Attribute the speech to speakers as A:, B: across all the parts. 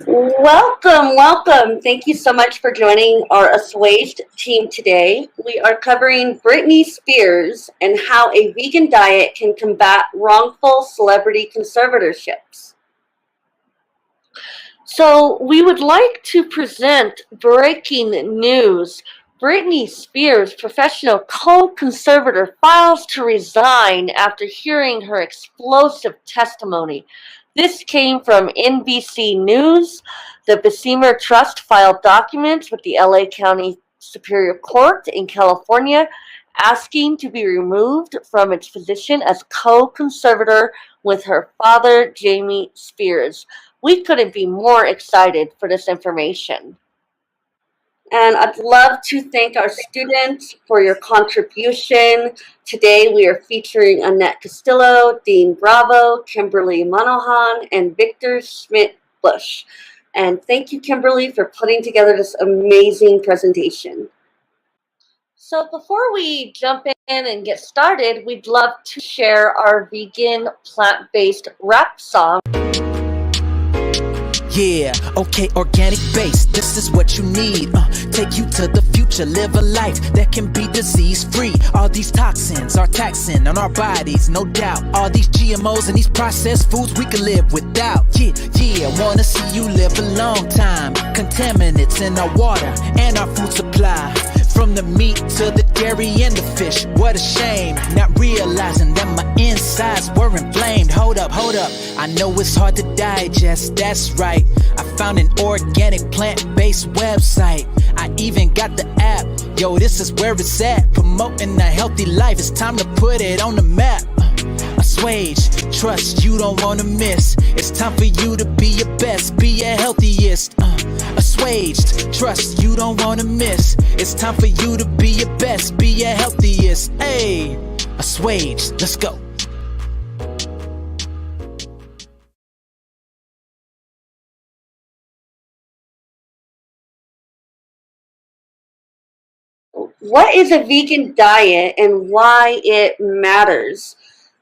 A: Welcome, welcome. Thank you so much for joining our Assuaged team today. We are covering Britney Spears and how a vegan diet can combat wrongful celebrity conservatorships. So, we would like to present breaking news. Britney Spears, professional co-conservator, files to resign after hearing her explosive testimony. This came from NBC News. The Bessemer Trust filed documents with the LA County Superior Court in California asking to be removed from its position as co-conservator with her father, Jamie Spears. We couldn't be more excited for this information. And I'd love to thank our students for your contribution. Today we are featuring Annette Castillo, Dean Bravo, Kimberly Monahan, and Victor Schmitt-Bush. And thank you, Kimberly, for putting together this amazing presentation. So before we jump in and get started, we'd love to share our vegan plant-based rap song.
B: Yeah, okay, organic base, this is what you need. Take you to the future, live a life that can be disease-free. All these toxins are taxing on our bodies, no doubt. All these GMOs and these processed foods we can live without. Yeah, wanna see you live a long time. Contaminants in our water and our food supply. From the meat to the dairy and the fish, what a shame. Not realizing that my insides were inflamed. Hold up, I know it's hard to digest, that's right. I found an organic plant-based website. I even got the app, yo, this is where it's at. Promoting a healthy life, it's time to put it on the map. Assuaged, trust you don't wanna miss. It's time for you to be your best, be your healthiest. Assuaged, trust you don't wanna miss. It's time for you to be your best, be your healthiest. Hey, assuaged, let's go.
A: What is a vegan diet and why it matters?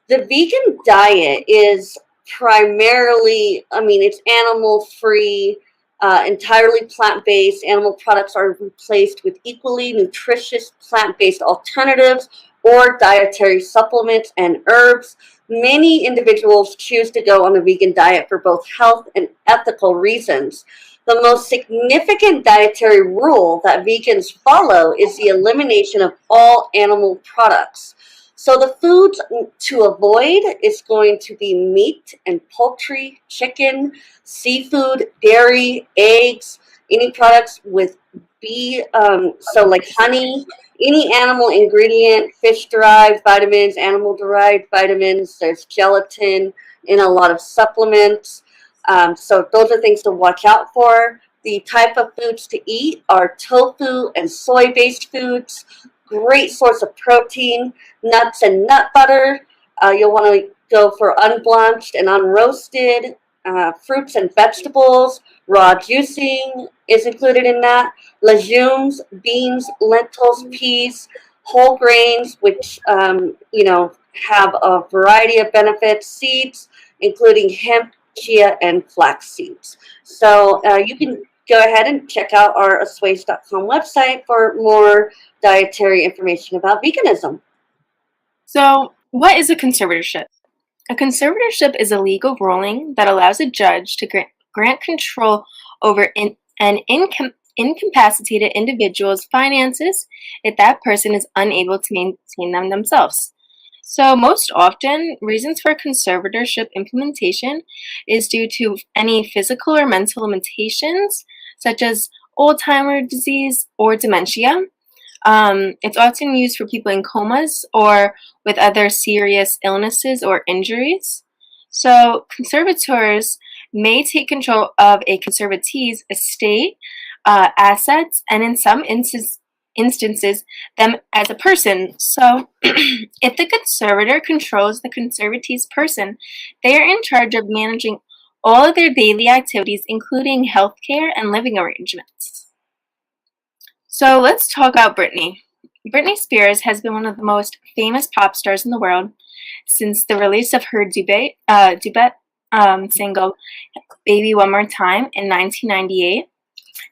A: The vegan diet is primarily, it's animal free, entirely plant based. Animal products are replaced with equally nutritious plant based alternatives or dietary supplements and herbs. Many individuals choose to go on a vegan diet for both health and ethical reasons. The most significant dietary rule that vegans follow is the elimination of all animal products. So the foods to avoid is going to be meat and poultry, chicken, seafood, dairy, eggs, any products with so like honey, any animal ingredient, fish-derived vitamins, animal-derived vitamins. There's gelatin in a lot of supplements. So those are things to watch out for. The type of foods to eat are tofu and soy-based foods. Great source of protein. Nuts and nut butter. You'll want to go for unblanched and unroasted. Fruits and vegetables. Raw juicing is included in that. Legumes, beans, lentils, peas, whole grains, which have a variety of benefits. Seeds, including hemp, chia, and flax seeds. So you can go ahead and check out our assuaged.com website for more dietary information about veganism.
C: So, what is a conservatorship? A conservatorship is a legal ruling that allows a judge to grant control over an incapacitated individual's finances if that person is unable to maintain them themselves. So most often, reasons for conservatorship implementation is due to any physical or mental limitations, such as Alzheimer's disease or dementia. It's often used for people in comas or with other serious illnesses or injuries. So conservators may take control of a conservatee's estate, assets, and in some instances, them as a person. So if the conservator controls the conservatee's person, they are in charge of managing all of their daily activities, including healthcare and living arrangements. So let's talk about Britney. Britney Spears has been one of the most famous pop stars in the world since the release of her debut single Baby One More Time in 1998.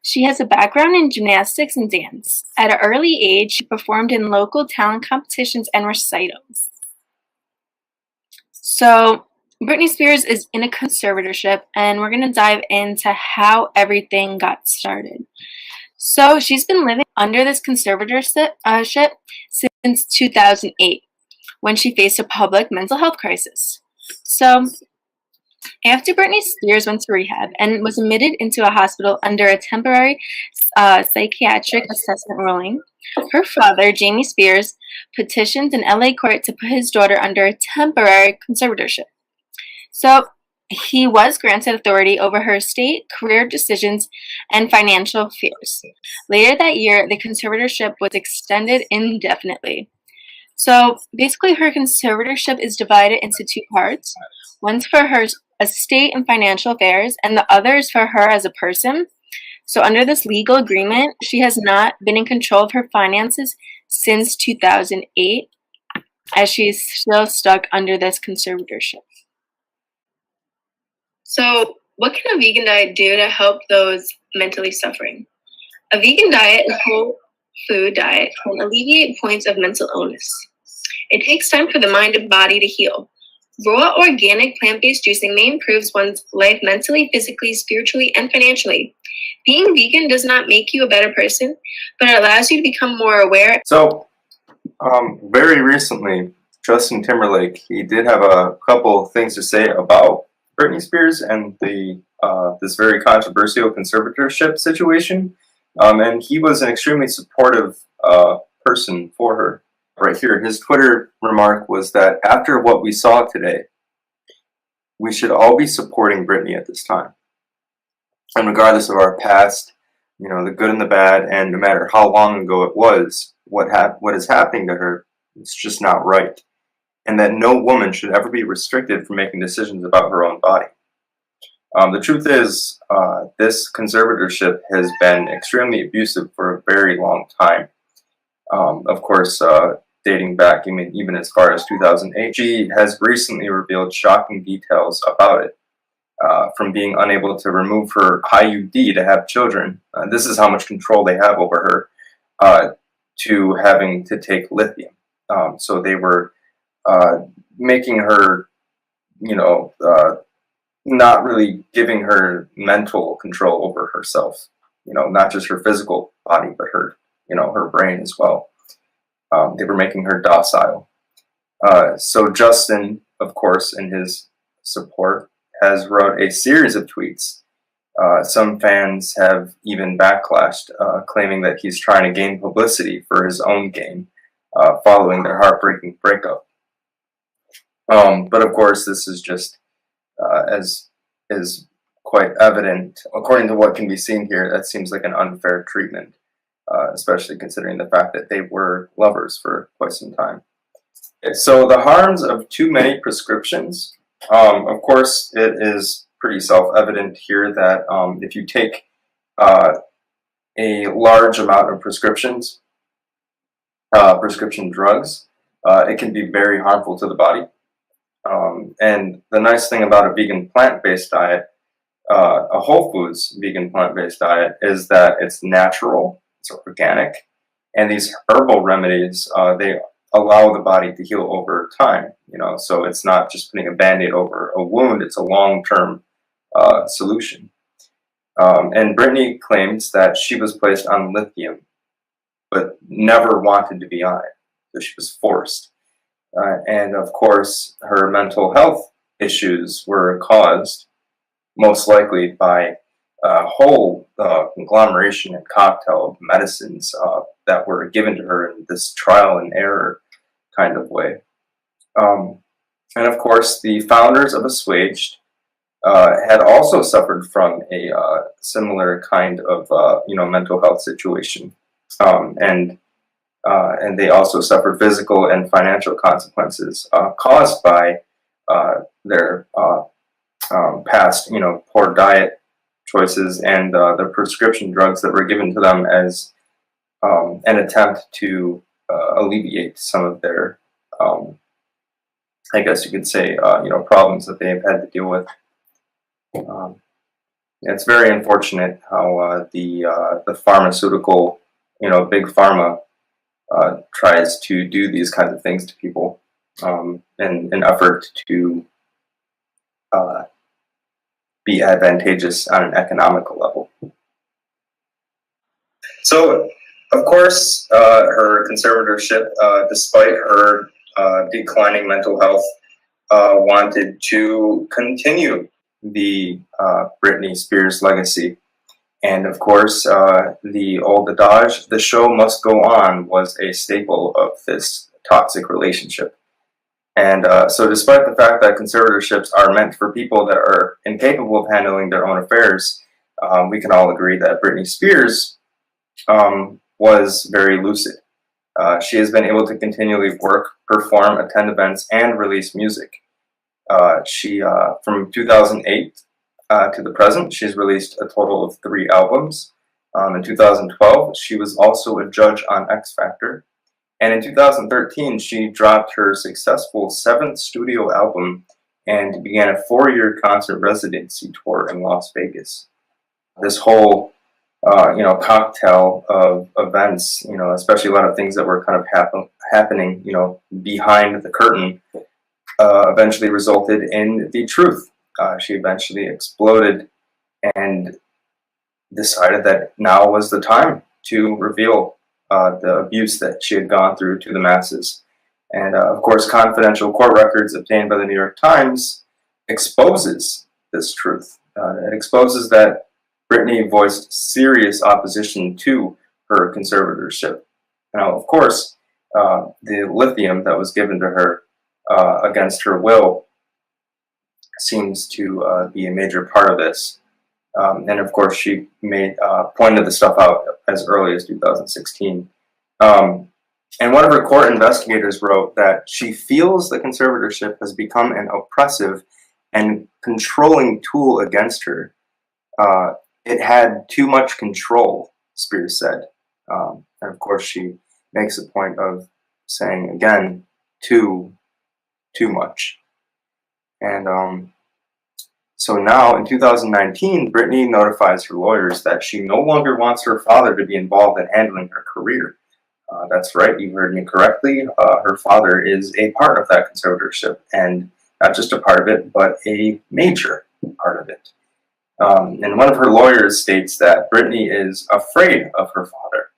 C: She has a background in gymnastics and dance. At an early age, she performed in local talent competitions and recitals. So, Britney Spears is in a conservatorship, and we're going to dive into how everything got started. So, she's been living under this conservatorship since 2008, when she faced a public mental health crisis. So, after Britney Spears went to rehab and was admitted into a hospital under a temporary psychiatric assessment ruling, her father, Jamie Spears, petitioned an LA court to put his daughter under a temporary conservatorship. So he was granted authority over her estate, career decisions, and financial affairs. Later that year, the conservatorship was extended indefinitely. So basically, her conservatorship is divided into two parts. One's for her estate and financial affairs, and the other is for her as a person. So under this legal agreement, she has not been in control of her finances since 2008, as she's still stuck under this conservatorship. So what can a vegan diet do to help those mentally suffering? A vegan diet, a whole food diet, can alleviate points of mental illness. It takes time for the mind and body to heal. Raw, organic, plant-based juicing may improve one's life mentally, physically, spiritually, and financially. Being vegan does not make you a better person, but it allows you to become more aware.
D: So, very recently, Justin Timberlake, he did have a couple things to say about Britney Spears and the this very controversial conservatorship situation, and he was an extremely supportive person for her. Right here, his Twitter remark was that after what we saw today, we should all be supporting Britney at this time. And regardless of our past, you know, the good and the bad, and no matter how long ago it was, what is happening to her, it's just not right. And that no woman should ever be restricted from making decisions about her own body. The truth is, this conservatorship has been extremely abusive for a very long time. Of course, dating back even as far as 2008. She has recently revealed shocking details about it, from being unable to remove her IUD to have children. This is how much control they have over her, to having to take lithium. So they were making her, you know, not really giving her mental control over herself. You know, not just her physical body, but her, you know, her brain as well. They were making her docile. So Justin, of course, in his support, has wrote a series of tweets. Some fans have even backlashed, claiming that he's trying to gain publicity for his own gain, following their heartbreaking breakup. But of course, this is just, as is quite evident, according to what can be seen here, that seems like an unfair treatment. Especially considering the fact that they were lovers for quite some time. So the harms of too many prescriptions, of course, it is pretty self-evident here that if you take a large amount of prescription drugs, it can be very harmful to the body. And the nice thing about a vegan plant-based diet, a whole foods vegan plant-based diet, is that it's natural. It's organic, and these herbal remedies, they allow the body to heal over time, you know, so it's not just putting a band-aid over a wound, it's a long-term solution. And Britney claims that she was placed on lithium, but never wanted to be on it, so she was forced. And of course, her mental health issues were caused most likely by a whole conglomeration and cocktail of medicines that were given to her in this trial and error kind of way. And of course, the founders of Assuaged had also suffered from a similar kind of mental health situation, and they also suffered physical and financial consequences caused by their past, poor diet choices and the prescription drugs that were given to them as an attempt to alleviate some of their, I guess you could say, problems that they've had to deal with. It's very unfortunate how the pharmaceutical, big pharma, tries to do these kinds of things to people in an effort to be advantageous on an economical level. So, of course, her conservatorship, despite her declining mental health, wanted to continue the Britney Spears legacy. And of course, the old adage, "the show must go on," was a staple of this toxic relationship. And so despite the fact that conservatorships are meant for people that are incapable of handling their own affairs, we can all agree that Britney Spears was very lucid. She has been able to continually work, perform, attend events, and release music. She, from 2008 to the present, she's released a total of 3 albums. In 2012, she was also a judge on X Factor. And in 2013, she dropped her successful 7th studio album and began a 4-year concert residency tour in Las Vegas. This whole, cocktail of events, especially a lot of things that were kind of happening, behind the curtain, eventually resulted in the truth. She eventually exploded and decided that now was the time to reveal the abuse that she had gone through to the masses. And of course, confidential court records obtained by the New York Times exposes this truth. It exposes that Britney voiced serious opposition to her conservatorship. Now, of course, the lithium that was given to her against her will seems to be a major part of this. And of course, she pointed the stuff out as early as 2016. And one of her court investigators wrote that she feels the conservatorship has become an oppressive and controlling tool against her. It had too much control, Spears said. And of course, she makes a point of saying, again, too much. And so now, in 2019, Britney notifies her lawyers that she no longer wants her father to be involved in handling her career. That's right, you heard me correctly. Her father is a part of that conservatorship, and not just a part of it, but a major part of it. And one of her lawyers states that Britney is afraid of her father,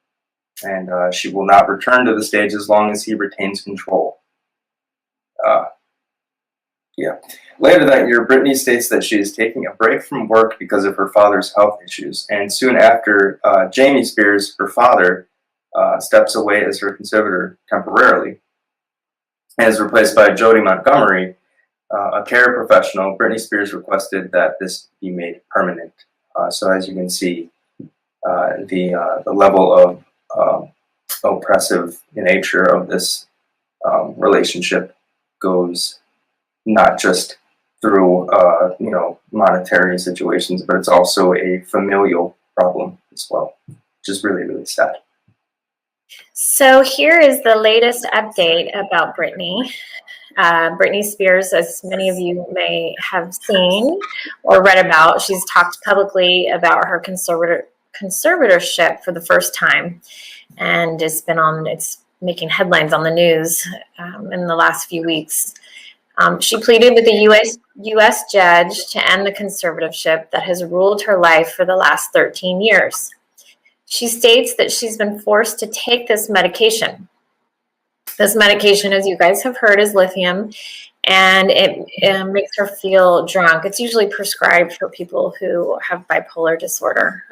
D: and she will not return to the stage as long as he retains control. Later that year, Britney states that she is taking a break from work because of her father's health issues, and soon after, Jamie Spears, her father, steps away as her conservator temporarily and is replaced by Jody Montgomery, a care professional. Britney Spears requested that this be made permanent. So as you can see, the level of oppressive nature of this relationship goes not just through monetary situations, but it's also a familial problem as well, which is really, really sad.
E: So here is the latest update about Britney. Britney Spears, as many of you may have seen or read about, she's talked publicly about her conservatorship for the first time, and it's making headlines on the news in the last few weeks. She pleaded with a U.S. judge to end the conservatorship that has ruled her life for the last 13 years. She states that she's been forced to take this medication. This medication, as you guys have heard, is lithium, and it makes her feel drunk. It's usually prescribed for people who have bipolar disorder.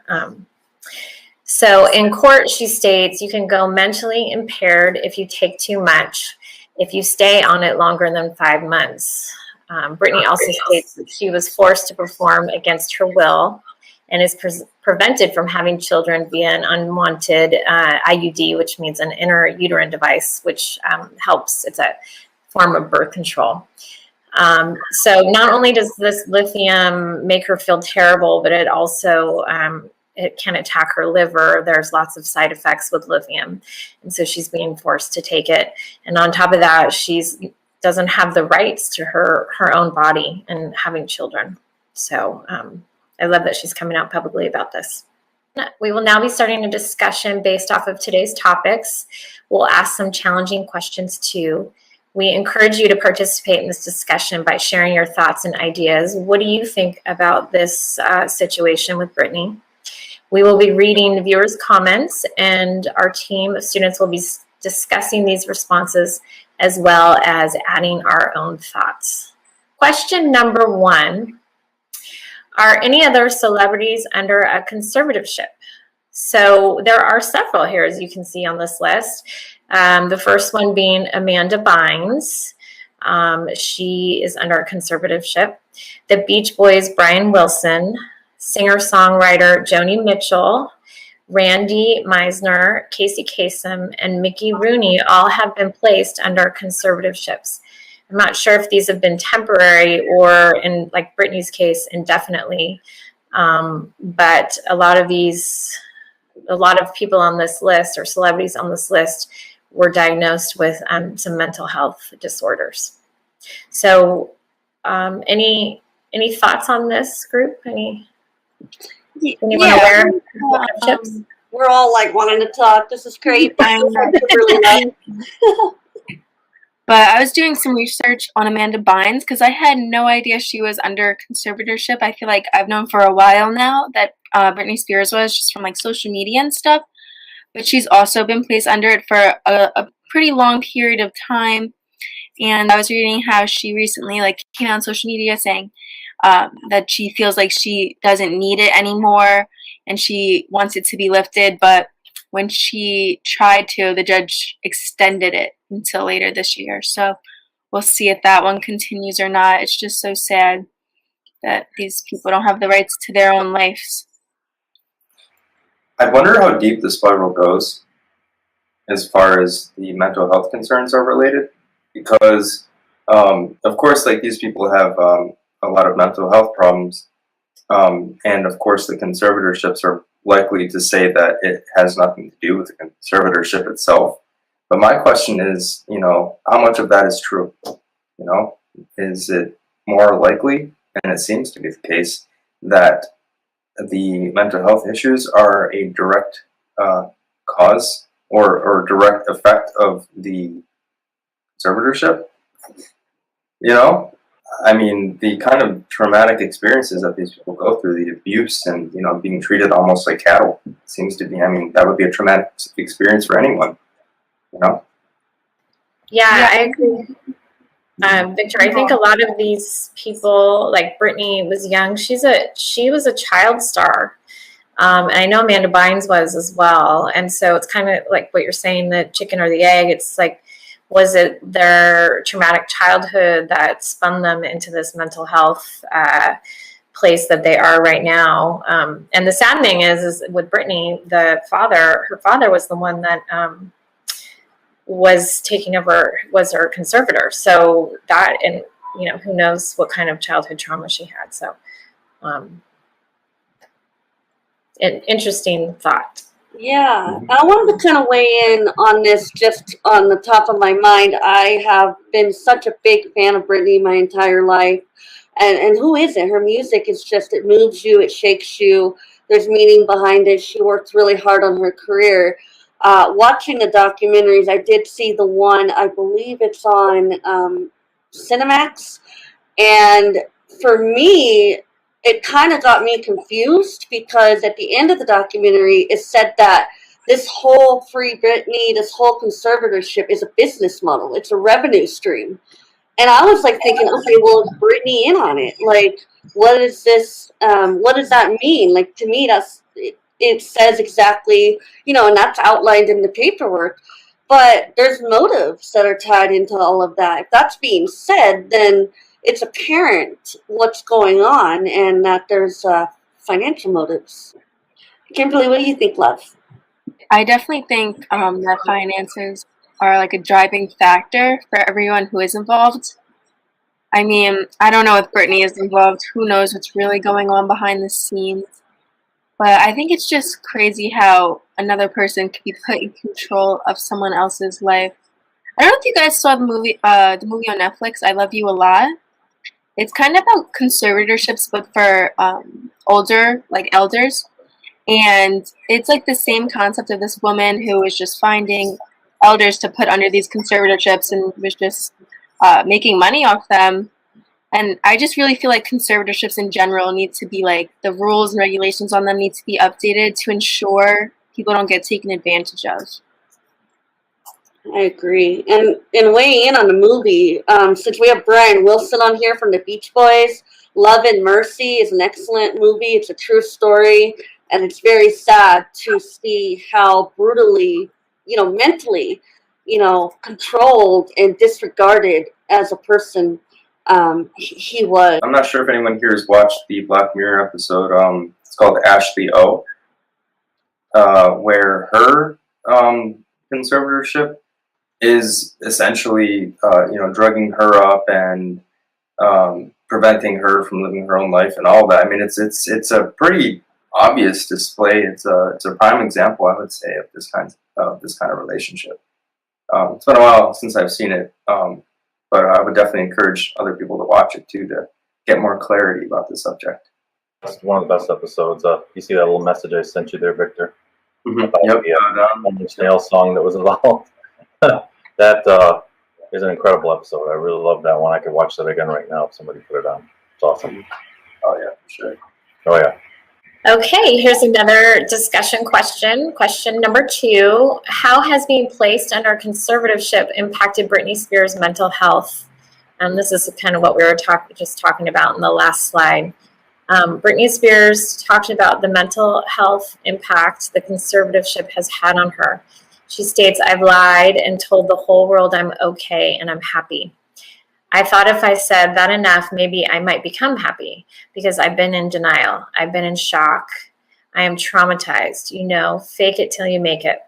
E: So in court, she states you can go mentally impaired if you take too much, if you stay on it longer than 5 months. Britney also states that she was forced to perform against her will and is prevented from having children via an unwanted IUD, which means an intrauterine device, which helps. It's a form of birth control. So not only does this lithium make her feel terrible, but it also it can attack her liver. There's lots of side effects with lithium, and so she's being forced to take it. And on top of that, she doesn't have the rights to her own body and having children. So I love that she's coming out publicly about this. We will now be starting a discussion based off of today's topics. We'll ask some challenging questions too. We encourage you to participate in this discussion by sharing your thoughts and ideas. What do you think about this situation with Britney? We will be reading the viewers' comments, and our team of students will be discussing these responses as well as adding our own thoughts. Question number 1. Are any other celebrities under a conservatorship? So there are several here, as you can see on this list. The first one being Amanda Bynes. She is under a conservatorship. The Beach Boys' Brian Wilson, singer-songwriter Joni Mitchell, Randy Meisner, Casey Kasem, and Mickey Rooney all have been placed under conservatorships. I'm not sure if these have been temporary or, in like Britney's case, indefinitely. But a lot of people on this list, or celebrities on this list, were diagnosed with some mental health disorders. So any thoughts on this group? Anyone aware of conservatorships?
A: We're all like wanting to talk. This is great.
C: But I was doing some research on Amanda Bynes because I had no idea she was under conservatorship. I feel like I've known for a while now that Britney Spears was, just from like social media and stuff. But she's also been placed under it for a pretty long period of time. And I was reading how she recently like came out on social media saying that she feels like she doesn't need it anymore and she wants it to be lifted. But when she tried to, the judge extended it until later this year. So we'll see if that one continues or not. It's just so sad that these people don't have the rights to their own lives.
D: I wonder how deep the spiral goes as far as the mental health concerns are related, because of course, like, these people have a lot of mental health problems, and of course the conservatorships are likely to say that it has nothing to do with the conservatorship itself. But my question is, how much of that is true? Is it more likely, and it seems to be the case, that the mental health issues are a direct cause or direct effect of the conservatorship? I mean, the kind of traumatic experiences that these people go through, the abuse and, being treated almost like cattle, seems to be, that would be a traumatic experience for anyone,
E: Yeah, I agree. Victor, I think a lot of these people, like Britney was young. She was a child star. And I know Amanda Bynes was as well. And so it's kind of like what you're saying, the chicken or the egg. It's like, was it their traumatic childhood that spun them into this mental health place that they are right now? And the sad thing is with Britney, her father was the one that was taking over, was her conservator. So that, and who knows what kind of childhood trauma she had. So an interesting thought.
A: Yeah, I wanted to kind of weigh in on this just on the top of my mind. I have been such a big fan of Britney my entire life. And who isn't? Her music is just, it moves you, it shakes you. There's meaning behind it. She worked really hard on her career. Watching the documentaries, I did see the one, I believe it's on Cinemax. And for me, it kind of got me confused because at the end of the documentary, it said that this whole Free Britney, this whole conservatorship is a business model. It's a revenue stream. And I was like thinking, okay, well, is Britney in on it? Like, what is this? What does that mean? Like, to me, it says exactly, and that's outlined in the paperwork. But there's motives that are tied into all of that. If that's being said, then it's apparent what's going on and that there's financial motives. Kimberly, what do you think, love?
C: I definitely think that finances are like a driving factor for everyone who is involved. I mean, I don't know if Britney is involved. Who knows what's really going on behind the scenes. But I think it's just crazy how another person can be put in control of someone else's life. I don't know if you guys saw the movie on Netflix, I Love You a Lot. It's kind of about conservatorships, but for older, like elders. And it's like the same concept of this woman who was just finding elders to put under these conservatorships and was just making money off them. And I just really feel like conservatorships in general need to be like the rules and regulations on them need to be updated to ensure people don't get taken advantage of.
A: I agree. And weighing in on the movie, since we have Brian Wilson on here from the Beach Boys, Love and Mercy is an excellent movie. It's a true story, and it's very sad to see how brutally, mentally, controlled and disregarded as a person he was.
D: I'm not sure if anyone here has watched the Black Mirror episode. It's called Ashley O, where her conservatorship is essentially, drugging her up and preventing her from living her own life and all that. I mean, it's a pretty obvious display. It's a prime example, I would say, of this kind of relationship. It's been a while since I've seen it, but I would definitely encourage other people to watch it too to get more clarity about the subject.
F: That's one of the best episodes. You see that little message I sent you there, Victor?
D: Mm-hmm.
F: About the snail song that was involved. That is an incredible episode. I really love that one. I could watch that again right now if somebody put it on. It's awesome.
D: Oh yeah, for sure.
F: Oh yeah.
E: Okay, here's another discussion question. Question number 2. How has being placed under conservatorship impacted Britney Spears' mental health? And this is kind of what we were just talking about in the last slide. Britney Spears talked about the mental health impact the conservatorship has had on her. She states, "I've lied and told the whole world I'm okay and I'm happy. I thought if I said that enough, maybe I might become happy because I've been in denial. I've been in shock. I am traumatized. Fake it till you make it.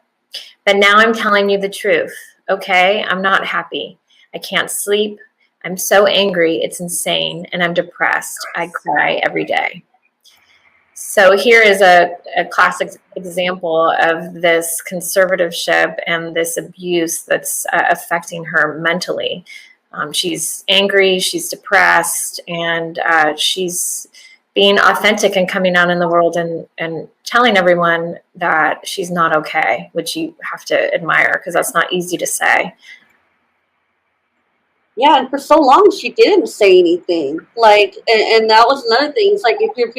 E: But now I'm telling you the truth. Okay, I'm not happy. I can't sleep. I'm so angry. It's insane. And I'm depressed. I cry every day." So here is a classic example of this conservatorship and this abuse that's affecting her mentally. She's angry, she's depressed, and she's being authentic and coming out in the world and telling everyone that she's not okay, which you have to admire because that's not easy to say.
A: Yeah, and for so long she didn't say anything. And that was another thing. It's like if you're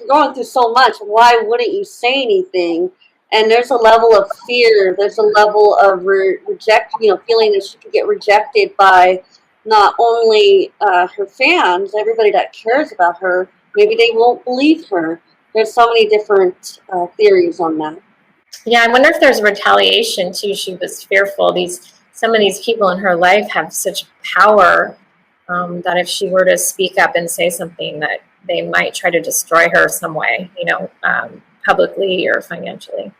A: going through so much, why wouldn't you say anything? And there's a level of fear. There's a level of feeling that she could get rejected by not only her fans, everybody that cares about her. Maybe they won't believe her. There's so many different theories on that.
E: Yeah, I wonder if there's retaliation too. She was fearful. Some of these people in her life have such power that if she were to speak up and say something, that they might try to destroy her some way, publicly or financially.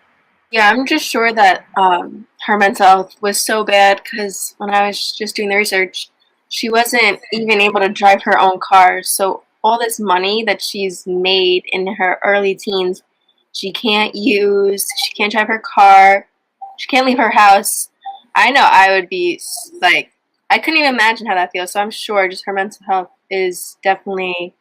C: Yeah, I'm just sure that her mental health was so bad because when I was just doing the research, she wasn't even able to drive her own car. So all this money that she's made in her early teens, she can't use, she can't drive her car, she can't leave her house. I know I would be like, I couldn't even imagine how that feels. So I'm sure just her mental health is definitely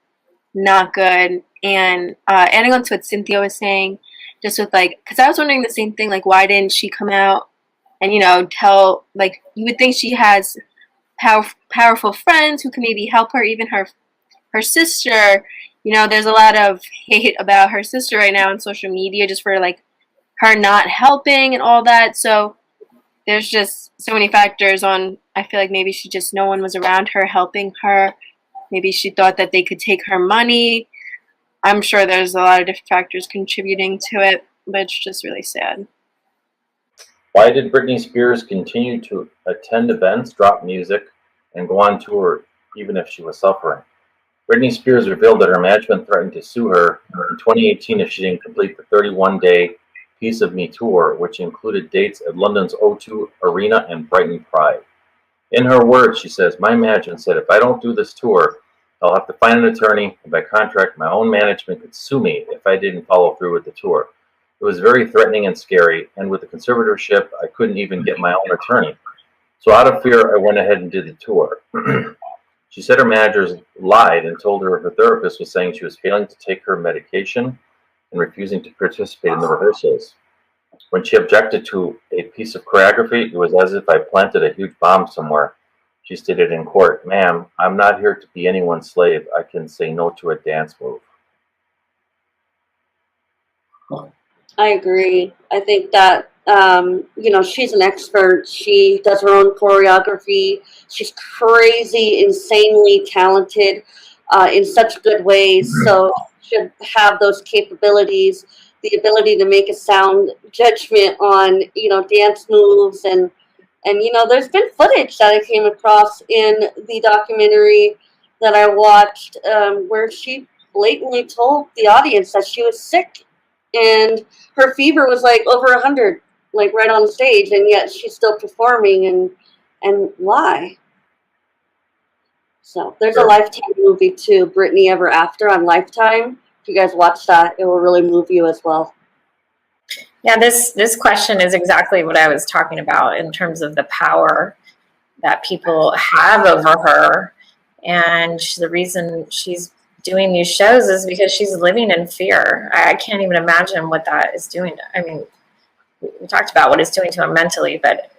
C: not good. And adding on to what Cynthia was saying, just with because I was wondering the same thing, why didn't she come out and, tell, you would think she has powerful friends who can maybe help her, even her sister. There's a lot of hate about her sister right now on social media just for, her not helping and all that. So there's just so many factors I feel like maybe no one was around her helping her. Maybe she thought that they could take her money. I'm sure there's a lot of different factors contributing to it, but it's just really sad.
F: Why did Britney Spears continue to attend events, drop music, and go on tour even if she was suffering? Britney Spears revealed that her management threatened to sue her in 2018 if she didn't complete the 31-day Piece of Me tour, which included dates at London's O2 Arena and Brighton Pride. In her words, she says, "My management said if I don't do this tour, I'll have to find an attorney, and by contract, my own management could sue me if I didn't follow through with the tour. It was very threatening and scary, and with the conservatorship, I couldn't even get my own attorney. So out of fear, I went ahead and did the tour. She said her managers lied and told her her therapist was saying she was failing to take her medication and refusing to participate in the rehearsals. When she objected to a piece of choreography, it was as if I planted a huge bomb somewhere. She stated in court, "Ma'am, I'm not here to be anyone's slave. I can say no to a dance move."
A: I agree. I think that she's an expert. She does her own choreography. She's crazy, insanely talented in such good ways. So should have those capabilities, the ability to make a sound judgment on dance moves and there's been footage that I came across in the documentary that I watched where she blatantly told the audience that she was sick and her fever was like over 100, like right on stage, and yet she's still performing. And why? So there's a Lifetime movie too, Britney Ever After on Lifetime. If you guys watch that, it will really move you as well.
E: Yeah, this question is exactly what I was talking about in terms of the power that people have over her. And the reason she's doing these shows is because she's living in fear. I can't even imagine what that is doing. I mean, we talked about what it's doing to her mentally, but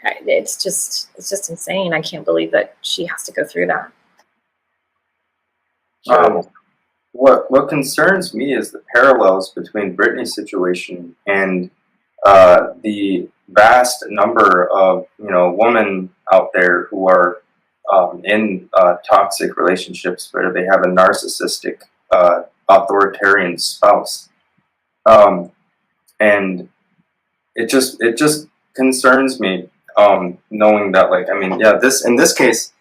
E: it's just insane. I can't believe that she has to go through that.
D: What concerns me is the parallels between Britney's situation and the vast number of women out there who are in toxic relationships where they have a narcissistic, authoritarian spouse, and it just concerns me knowing that this in this case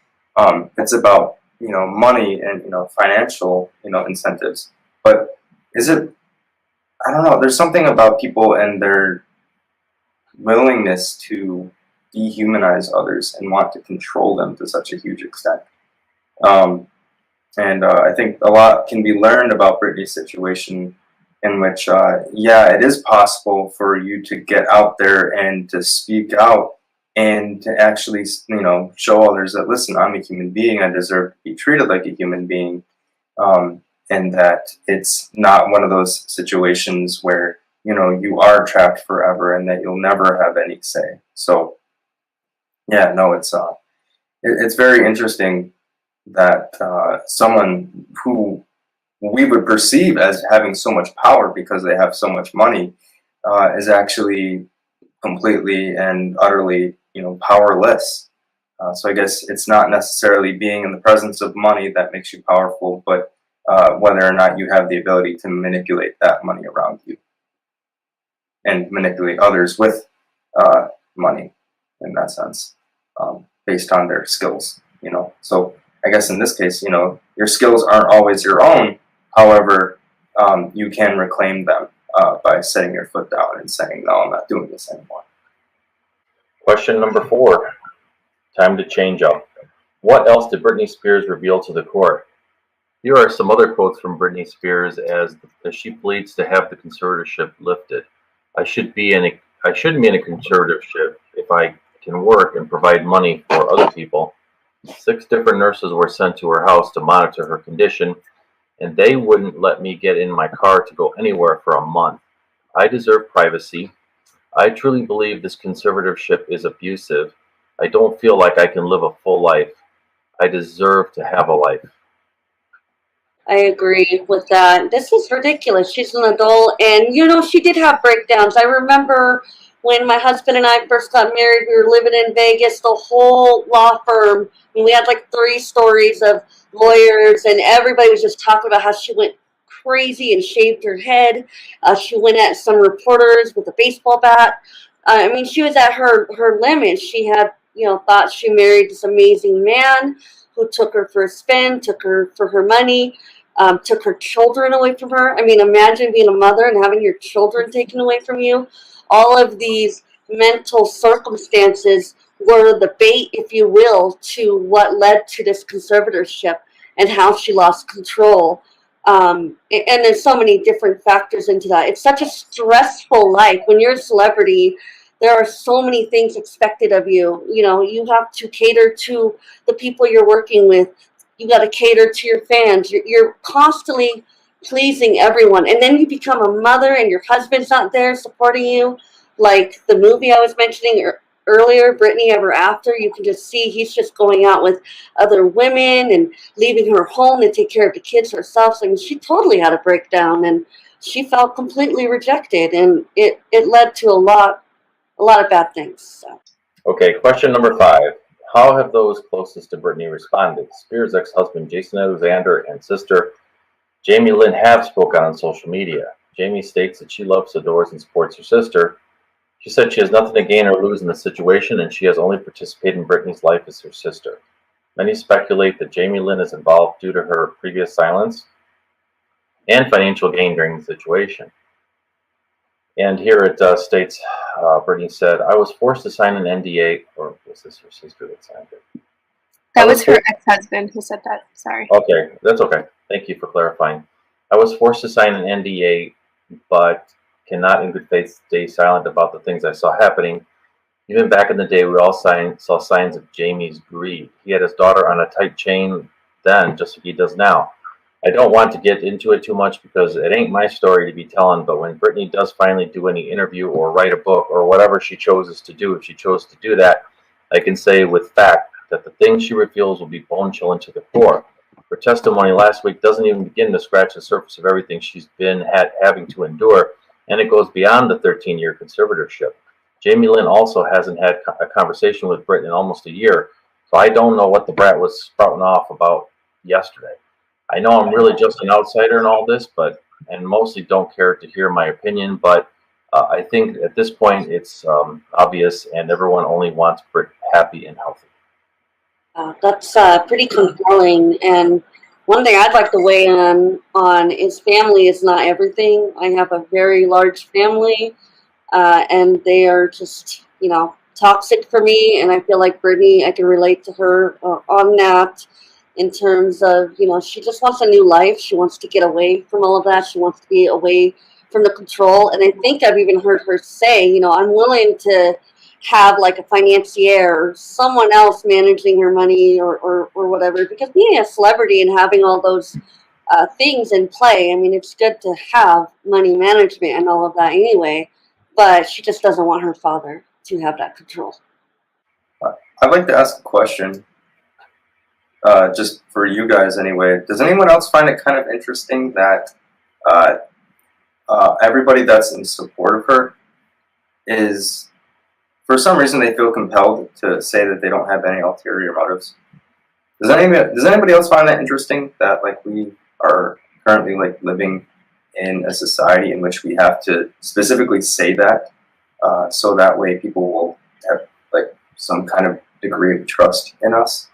D: it's about money and financial incentives, but is it? I don't know. There's something about people and their willingness to dehumanize others and want to control them to such a huge extent. I think a lot can be learned about Britney's situation, in which, it is possible for you to get out there and to speak out and to actually, show others that, listen, I'm a human being, I deserve to be treated like a human being, and that it's not one of those situations where, you are trapped forever and that you'll never have any say. So, it's very interesting that someone who we would perceive as having so much power because they have so much money is actually completely and utterly, powerless. So I guess it's not necessarily being in the presence of money that makes you powerful, but whether or not you have the ability to manipulate that money around you and manipulate others with money in that sense, based on their skills, So I guess in this case, your skills aren't always your own. However, you can reclaim them by setting your foot down and saying, no, I'm not doing this anymore.
F: Question number 4. Time to change up. What else did Britney Spears reveal to the court? Here are some other quotes from Britney Spears as she pleads to have the conservatorship lifted. I shouldn't be in a conservatorship if I can work and provide money for other people. 6 different nurses were sent to her house to monitor her condition, and they wouldn't let me get in my car to go anywhere for a month. I deserve privacy. I truly believe this conservatorship is abusive. I don't feel like I can live a full life. I deserve to have a life.
A: I agree with that. This is ridiculous. She's an adult, and she did have breakdowns. I remember when my husband and I first got married, we were living in Vegas, the whole law firm, and we had like 3 stories of lawyers, and everybody was just talking about how she went crazy and shaved her head. She went at some reporters with a baseball bat. She was at her limit. She had, thought she married this amazing man who took her for a spin, took her for her money, took her children away from her. Imagine being a mother and having your children taken away from you. All of these mental circumstances were the bait, if you will, to what led to this conservatorship and how she lost control. And there's so many different factors into that. It's such a stressful life. When you're a celebrity, there are so many things expected of you. You know, you have to cater to the people you're working with. You got to cater to your fans. You're constantly pleasing everyone. And then you become a mother and your husband's not there supporting you. Like the movie I was mentioning earlier, Brittany Ever After, you can just see he's just going out with other women and leaving her home to take care of the kids herself. So, I mean, she totally had a breakdown and she felt completely rejected, and it led to a lot of bad things. So.
F: Okay, question number 5. How have those closest to Britney responded? Spears' ex-husband Jason Alexander and sister Jamie Lynn have spoken on social media. Jamie states that she loves, adores, and supports her sister. She said she has nothing to gain or lose in the situation, and she has only participated in Britney's life as her sister. Many speculate that Jamie Lynn is involved due to her previous silence and financial gain during the situation. And here it states, Britney said, I was forced to sign an NDA, or was this her sister that signed it?
C: That was her ex-husband who said that. Sorry.
F: Okay, that's okay. Thank you for clarifying. I was forced to sign an NDA, but cannot in good faith stay silent about the things I saw happening. Even back in the day, we all saw signs of Jamie's greed. He had his daughter on a tight chain then, just like he does now. I don't want to get into it too much because it ain't my story to be telling, but when Britney does finally do any interview or write a book or whatever she chooses to do, if she chose to do that, I can say with fact that the things she reveals will be bone-chilling to the core. Her testimony last week doesn't even begin to scratch the surface of everything she's been having to endure, and it goes beyond the 13-year conservatorship. Jamie Lynn also hasn't had a conversation with Britney in almost a year, so I don't know what the brat was sprouting off about yesterday. I know I'm really just an outsider in all this, and mostly don't care to hear my opinion, but I think at this point it's obvious, and everyone only wants Brit happy and healthy.
A: That's pretty compelling. And one thing I'd like to weigh on is family is not everything. I have a very large family, and they are just, toxic for me. And I feel like Britney, I can relate to her on that in terms of, she just wants a new life. She wants to get away from all of that. She wants to be away from the control. And I think I've even heard her say, I'm willing to have like a financier or someone else managing her money or whatever, because being a celebrity and having all those things in play, I mean, it's good to have money management and all of that anyway, but she just doesn't want her father to have that control.
D: I'd like to ask a question, just for you guys anyway. Does anyone else find it kind of interesting that everybody that's in support of her is, for some reason, they feel compelled to say that they don't have any ulterior motives? Does anybody else find that interesting, that like we are currently like living in a society in which we have to specifically say that, so that way people will have like some kind of degree of trust in us?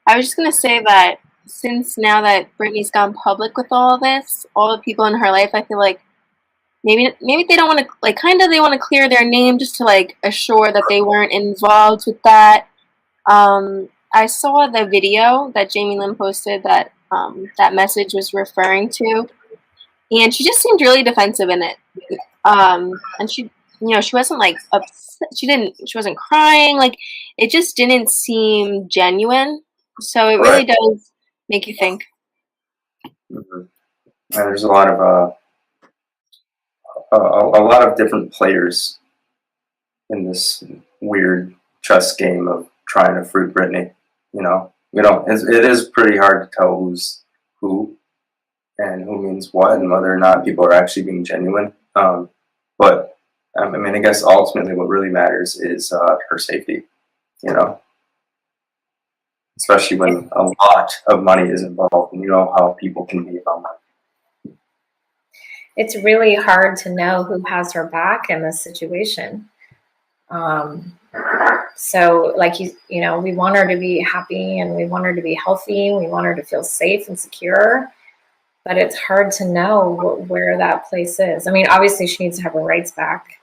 C: I was just going to say that since now that Britney's gone public with all this, all the people in her life, I feel like maybe they don't want to, like, they want to clear their name just to, like, assure that they weren't involved with that. I saw the video that Jamie Lynn posted that that message was referring to, and she just seemed really defensive in it. And she wasn't, like, upset. She wasn't crying. Like, it just didn't seem genuine. So it really does make you think.
D: Mm-hmm. And there's a lot of different players in this weird chess game of trying to fruit Britney. It is pretty hard to tell who's who and who means what, and whether or not people are actually being genuine. But I mean, I guess ultimately what really matters is her safety. Especially when a lot of money is involved, and you know how people can be about money.
E: It's really hard to know who has her back in this situation. So, like we want her to be happy, and we want her to be healthy, and we want her to feel safe and secure. But it's hard to know where that place is. I mean, obviously, she needs to have her rights back,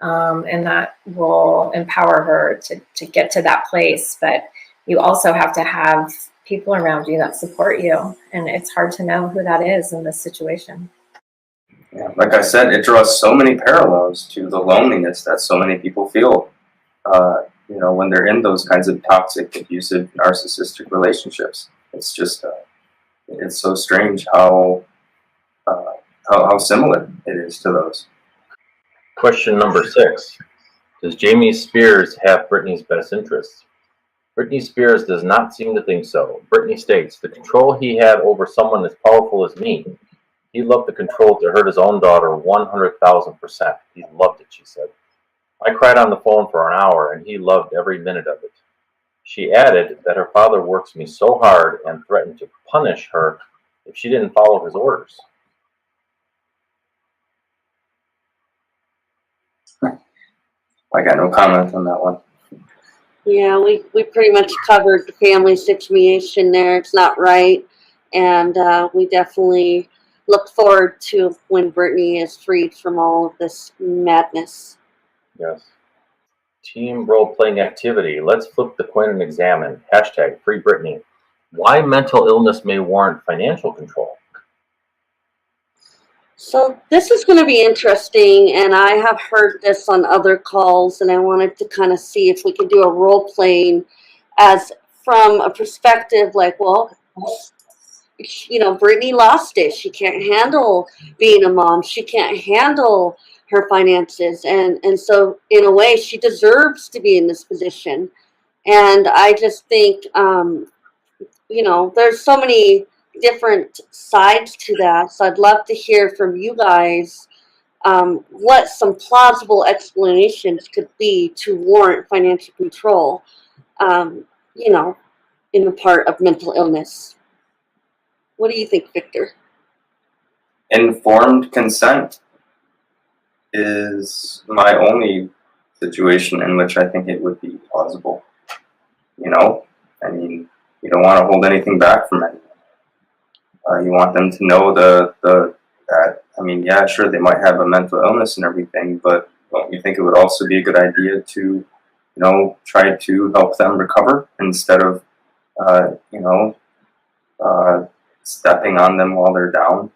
E: and that will empower her to get to that place. But you also have to have people around you that support you, and it's hard to know who that is in this situation.
D: Yeah, like I said, it draws so many parallels to the loneliness that so many people feel, when they're in those kinds of toxic, abusive, narcissistic relationships. It's just, it's so strange how similar it is to those.
F: Question number 6. Does Jamie Spears have Britney's best interests? Britney Spears does not seem to think so. Britney states, the control he had over someone as powerful as me, he loved the control to hurt his own daughter 100,000%. He loved it, she said. I cried on the phone for an hour, and he loved every minute of it. She added that her father works me so hard and threatened to punish her if she didn't follow his orders.
D: I got no comment on that one.
A: Yeah, we pretty much covered the family situation there. It's not right. And we definitely look forward to when Britney is freed from all of this madness.
F: Yes. Team role-playing activity. Let's flip the coin and examine. Hashtag Free Britney. Why mental illness may warrant financial control.
A: So this is going to be interesting, and I have heard this on other calls, and I wanted to kind of see if we could do a role playing as from a perspective like, well, Britney lost it. She can't handle being a mom. She can't handle her finances, and so in a way, she deserves to be in this position. And I just think, there's so many different sides to that. So I'd love to hear from you guys what some plausible explanations could be to warrant financial control, in the part of mental illness. What do you think, Victor?
D: Informed consent is my only situation in which I think it would be plausible. I mean, you don't want to hold anything back from anyone. You want them to know yeah, sure, they might have a mental illness and everything, but don't you think it would also be a good idea to, try to help them recover instead of, stepping on them while they're down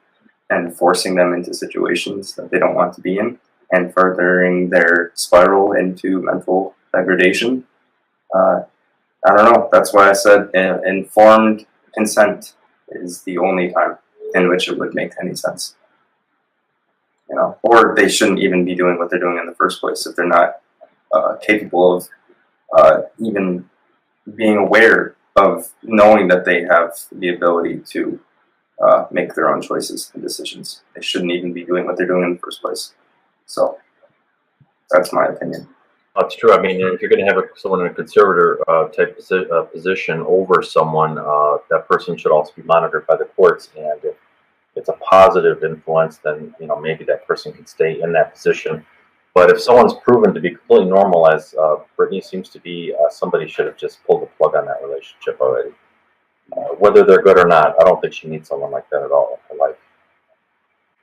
D: and forcing them into situations that they don't want to be in and furthering their spiral into mental degradation? I don't know. That's why I said informed consent is the only time in which it would make any sense. Or they shouldn't even be doing what they're doing in the first place if they're not capable of even being aware of knowing that they have the ability to make their own choices and decisions. They shouldn't even be doing what they're doing in the first place. So that's my opinion.
F: That's true. I mean, if you're going to have someone in a conservator type position over someone, that person should also be monitored by the courts. And if it's a positive influence, then maybe that person can stay in that position. But if someone's proven to be completely normal, as Britney seems to be, somebody should have just pulled the plug on that relationship already. Whether they're good or not, I don't think she needs someone like that at all in her life.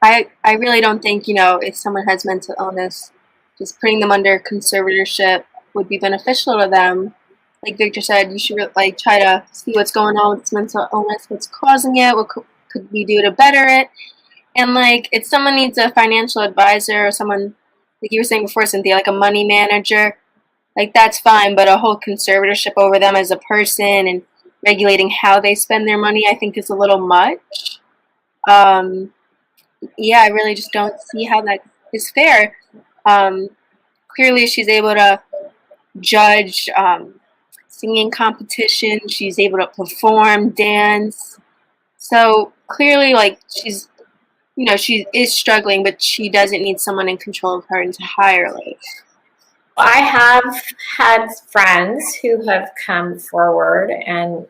C: I really don't think, if someone has mental illness, just putting them under conservatorship would be beneficial to them. Like Victor said, you should try to see what's going on with this mental illness, what's causing it, what could we do to better it. And if someone needs a financial advisor or someone, like you were saying before, Cynthia, like a money manager, that's fine. But a whole conservatorship over them as a person and regulating how they spend their money, I think is a little much. I really just don't see how that is fair. Clearly she's able to judge singing competitions. She's able to perform, dance. So clearly, she's, she is struggling, but she doesn't need someone in control of her entirely.
E: I have had friends who have come forward and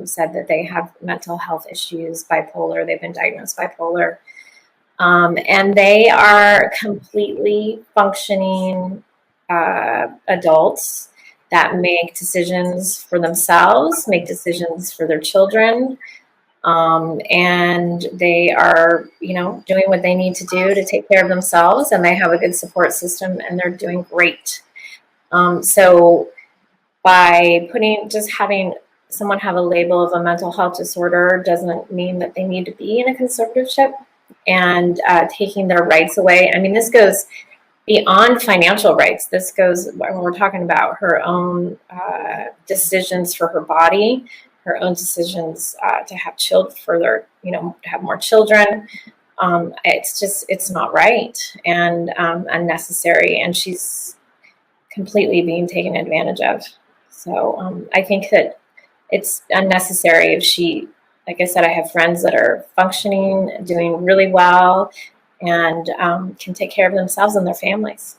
E: said that they have mental health issues, bipolar. They've been diagnosed bipolar. And they are completely functioning adults that make decisions for themselves, make decisions for their children, and they are, doing what they need to do to take care of themselves, and they have a good support system, and they're doing great. So by having someone have a label of a mental health disorder doesn't mean that they need to be in a conservatorship. and taking their rights away. I mean, this goes beyond financial rights. This goes when we're talking about her own decisions for her body, her own decisions to have children, to have more children. It's not right and unnecessary, and she's completely being taken advantage of. So I think that it's unnecessary. If she, like I said, I have friends that are functioning, doing really well, and can take care of themselves and their families.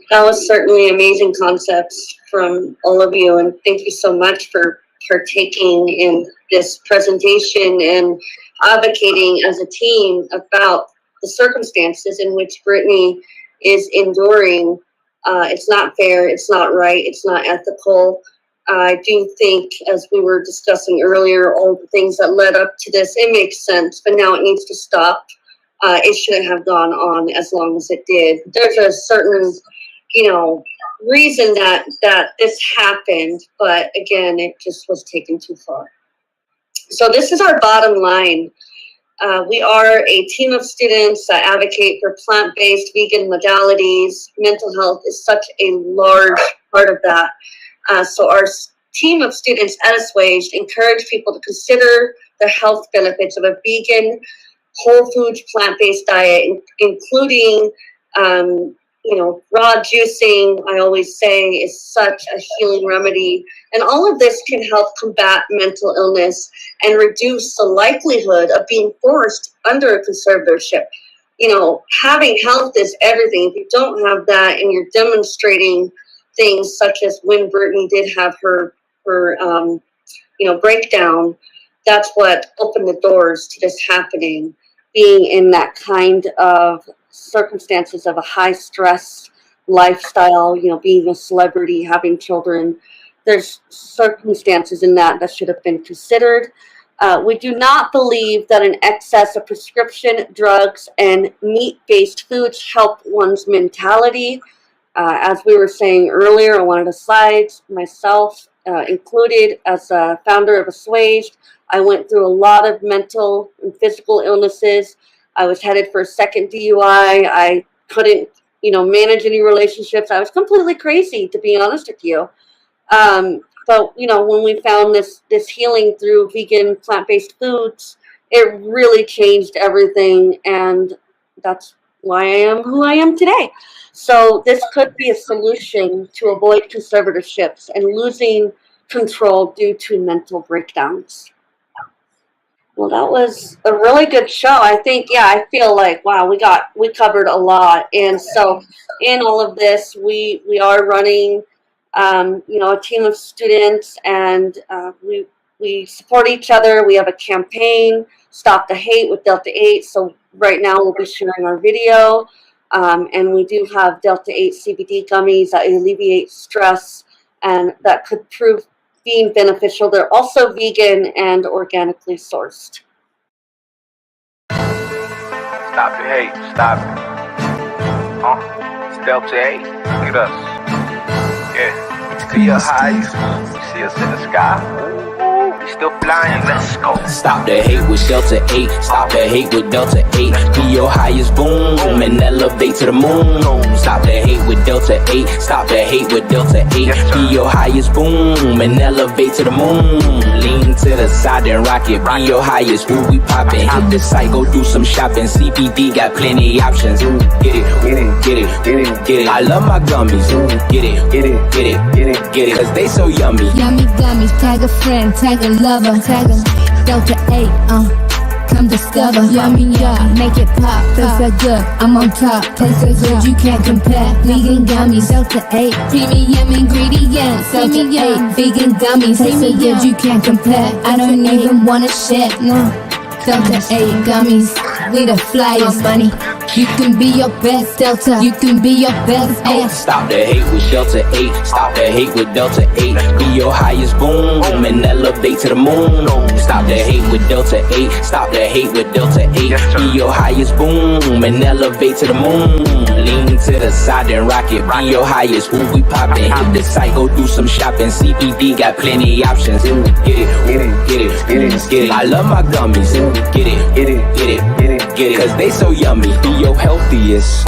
A: That was certainly amazing concepts from all of you, and thank you so much for partaking in this presentation and advocating as a team about the circumstances in which Britney is enduring. It's not fair, it's not right, it's not ethical. I do think, as we were discussing earlier, all the things that led up to this, it makes sense, but now it needs to stop. It shouldn't have gone on as long as it did. There's a certain, reason that this happened, but again, it just was taken too far. So this is our bottom line. We are a team of students that advocate for plant-based vegan modalities. Mental health is such a large part of that. So our team of students at Assuaged encourage people to consider the health benefits of a vegan, whole foods, plant-based diet, including, raw juicing, I always say, is such a healing remedy. And all of this can help combat mental illness and reduce the likelihood of being forced under a conservatorship. Having health is everything. If you don't have that and you're demonstrating things such as when Britney did have her breakdown, that's what opened the doors to this happening. Being in that kind of circumstances of a high stress lifestyle, being a celebrity, having children, there's circumstances in that should have been considered. We do not believe that an excess of prescription drugs and meat-based foods help one's mentality. As we were saying earlier on one of the slides, myself included as a founder of Assuaged, I went through a lot of mental and physical illnesses. I was headed for a second DUI. I couldn't, manage any relationships. I was completely crazy, to be honest with you. But, when we found this healing through vegan, plant-based foods, it really changed everything. And that's why I am who I am today. So this could be a solution to avoid conservatorships and losing control due to mental breakdowns. Well, that was a really good show. I think, I feel like, wow, we covered a lot. And so in all of this, we are running, a team of students, and we support each other. We have a campaign, Stop the Hate with Delta 8. So right now we'll be sharing our video. And we do have Delta 8 CBD gummies that alleviate stress and that could prove being beneficial. They're also vegan and organically sourced.
G: Stop the hate, stop it. It's Delta 8. Look at us. Yeah. See us high. You see us in the sky. We still flying, let's go.
B: Stop the hate with Delta 8. Stop the hate with Delta 8. Be your highest boom and elevate to the moon. Stop the hate with Delta 8. Stop the hate with Delta 8. Be your highest boom and elevate to the moon. Lean to the side and rock it. Be your highest. Ooh, we poppin'. Hit the site, go do some shopping. CBD got plenty options. Ooh, get it, get it, get it, get it, get it. I love my gummies. Ooh, get it, get it, get it, get it, get it. Cause they so yummy.
H: Yummy gummies. Tag a friend, tag a lover, tag a Delta 8, come discover. Yummy, make it pop, feels so good, I'm on top. Taste so good, you can't compare. Vegan gummies, Delta 8, premium ingredients. Delta 8, vegan gummies, taste so good, you can't compare. I don't even wanna share, no. Delta 8 gummies, we the flyest bunny. You can be your best Delta. You can be your best ass.
B: Stop the hate with Delta 8. Stop the hate with Delta 8. Be your highest boom and elevate to the moon. Stop the hate with Delta 8. Stop the hate with Delta 8. Be your highest boom and elevate to the moon. Lean to the side and rock it. Be your highest. Who we poppin'? Hit the site, go do some shopping. CBD got plenty options. Get it. I love my gummies. Get it. Cause they so yummy. Be your healthiest.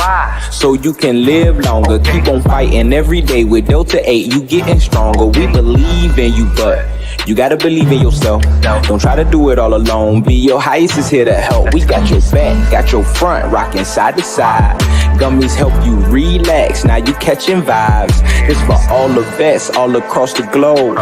B: So you can live longer. Keep on fighting every day with Delta 8. You getting stronger. We believe in you, but you gotta believe in yourself. Don't try to do it all alone. Be your highest is here to help. We got your back, got your front, rocking side to side. Gummies help you relax. Now you catching vibes. It's for all the vets all across the globe.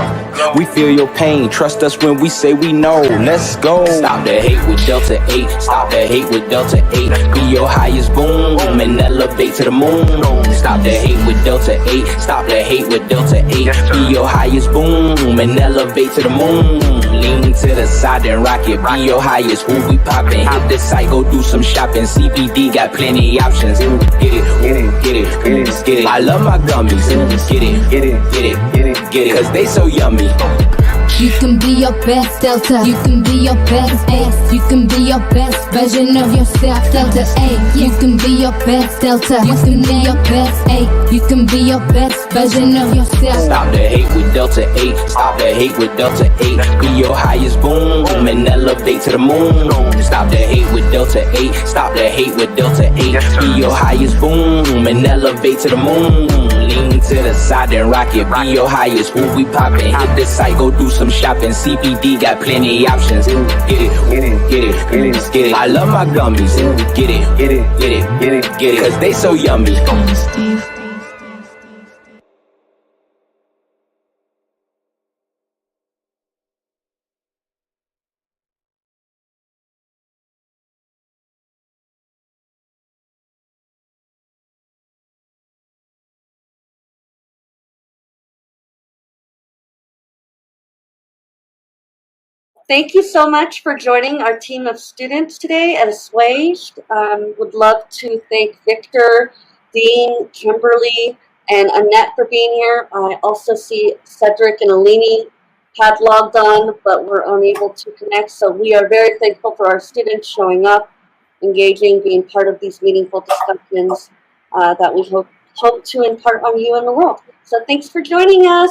B: We feel your pain. Trust us when we say we know. Let's go. Stop the hate with Delta 8. Stop the hate with Delta 8. Be your highest boom and elevate to the moon. Stop the hate with Delta 8. Stop the hate with Delta 8. Be your highest boom and elevate to the moon. Lean to the side and rock it. Be your highest. Who we poppin'? Hit the site, go do some shopping. CBD got plenty options. Get it. I love my gummies. Get it. Cause they so yummy.
H: You can be your best Delta. You can be your best ace. You can be your best version of yourself. Delta 8. You can be your best Delta. You can be your best 8. You can be your best version of yourself.
B: Stop the hate with Delta 8. Stop the hate with Delta 8. Be your highest boom and elevate to the moon. Stop the hate with Delta 8. Stop the hate with Delta 8. Be your highest boom and elevate to the moon. Lean to the side and rock it. Be your highest. Who we poppin'? Hit the site, go do some shopping. CBD got plenty options. Get it. I love my gummies. Get it. Cause they so yummy.
A: Thank you so much for joining our team of students today at Assuaged. Would love to thank Victor, Dean, Kimberly, and Annette for being here. I also see Cedric and Alini had logged on, but were unable to connect. So we are very thankful for our students showing up, engaging, being part of these meaningful discussions that we hope to impart on you and the world. So thanks for joining us.